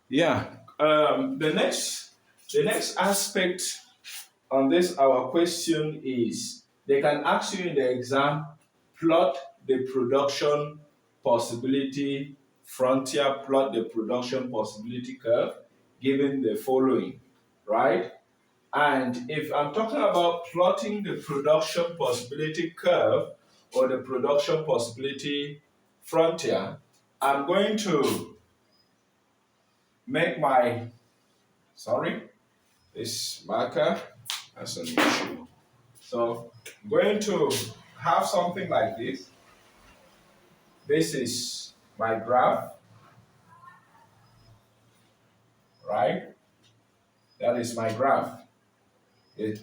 Yeah. The next aspect on this our question is they can ask you in the exam, plot the production possibility frontier, plot the production possibility curve given the following, right? And if I'm talking about plotting the production possibility curve or the production possibility frontier, I'm going to make my, sorry, this marker has an issue. So I'm going to have something like this. This is my graph, right? That is my graph.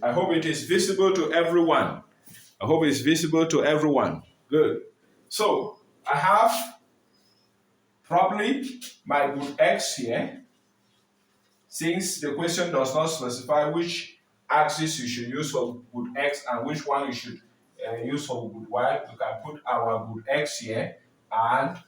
I hope it is visible to everyone. I hope it's visible to everyone. Good. So I have probably my good X here, since the question does not specify which axis you should use for good X and which one you should use for good Y. You can put our good X here and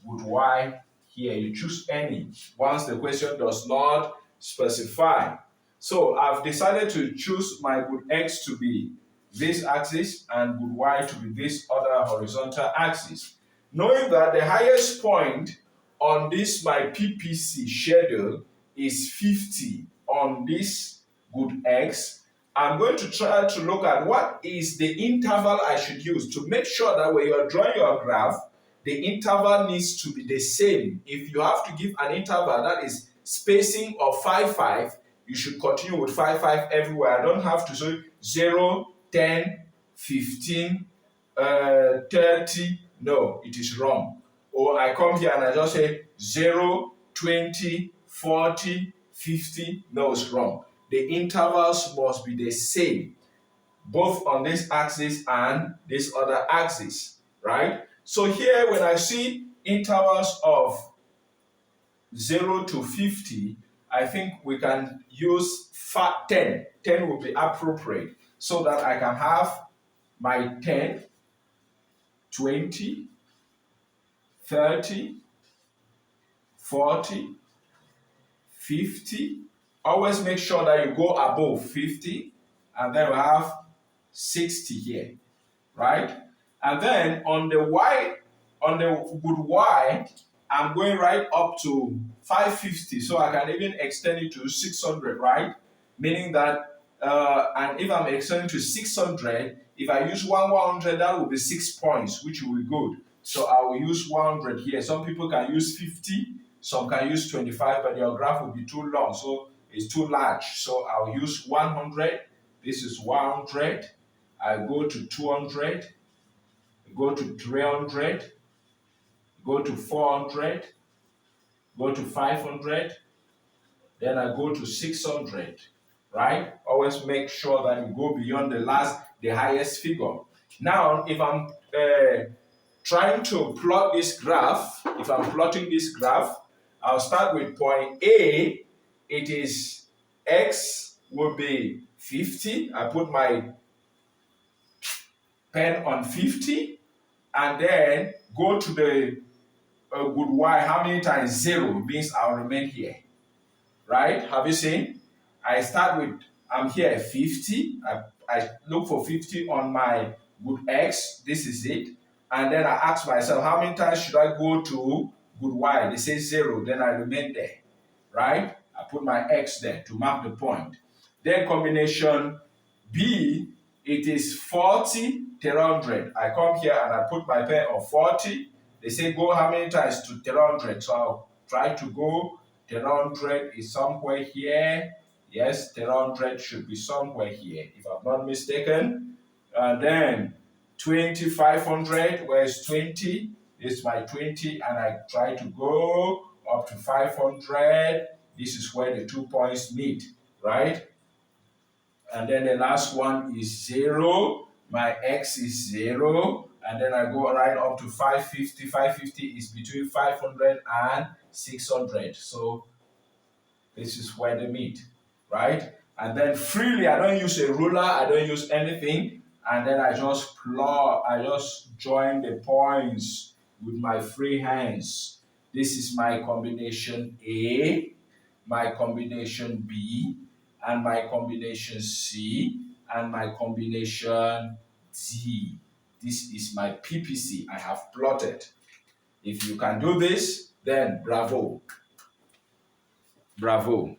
good Y here. You choose any once the question does not specify. So I've decided to choose my good X to be this axis and good Y to be this other horizontal axis. Knowing that the highest point on this my PPC schedule is 50 on this good X, I'm going to try to look at what is the interval I should use to make sure that when you are drawing your graph, the interval needs to be the same. If you have to give an interval that is spacing of 5, 5, you should continue with 5, 5 everywhere. I don't have to say 0, 10, 15, 30. No, it is wrong. Or I come here and I just say 0, 20, 40, 50. No, it's wrong. The intervals must be the same, both on this axis and this other axis, right? So here, when I see intervals of 0 to 50, I think we can use 10. 10 will be appropriate so that I can have my 10, 20, 30, 40, 50. Always make sure that you go above 50, and then we have 60 here, right? And then on the Y, on the good Y, I'm going right up to 550, so I can even extend it to 600, right? Meaning that, and if I'm extending to 600, if I use 100, that will be 6 points, which will be good. So I will use 100 here. Some people can use 50, some can use 25, but your graph will be too long, so it's too large. So I'll use 100. This is 100. I go to 200, go to 300, go to 400, go to 500, then I go to 600, right? Always make sure that you go beyond the highest figure. Now, if I'm trying to plot this graph, if I'm plotting this graph, I'll start with point A. It is X will be 50. I put my pen on 50, and then go to the good Y. How many times? 0 means I'll remain here, right? Have you seen? I start with, I'm here 50. I look for 50 on my good X. This is it. And then I ask myself, how many times should I go to good Y? They say 0. Then I remain there, right? I put my X there to mark the point. Then combination B, it is 40, 300. I come here and I put my pen on 40. They say go how many times to 300. So I'll try to go. 300 is somewhere here. Yes, 300 should be somewhere here, if I'm not mistaken. And then 2500, where's 20? This is my 20, and I try to go up to 500. This is where the 2 points meet, right? And then the last one is 0. My X is 0. And then I go right up to 550. 550 is between 500 and 600. So this is where they meet, right? And then freely, I don't use a ruler, I don't use anything. And then I just join the points with my free hands. This is my combination A, my combination B, and my combination C, and my combination D. This is my PPC I have plotted. If you can do this, then bravo. Bravo.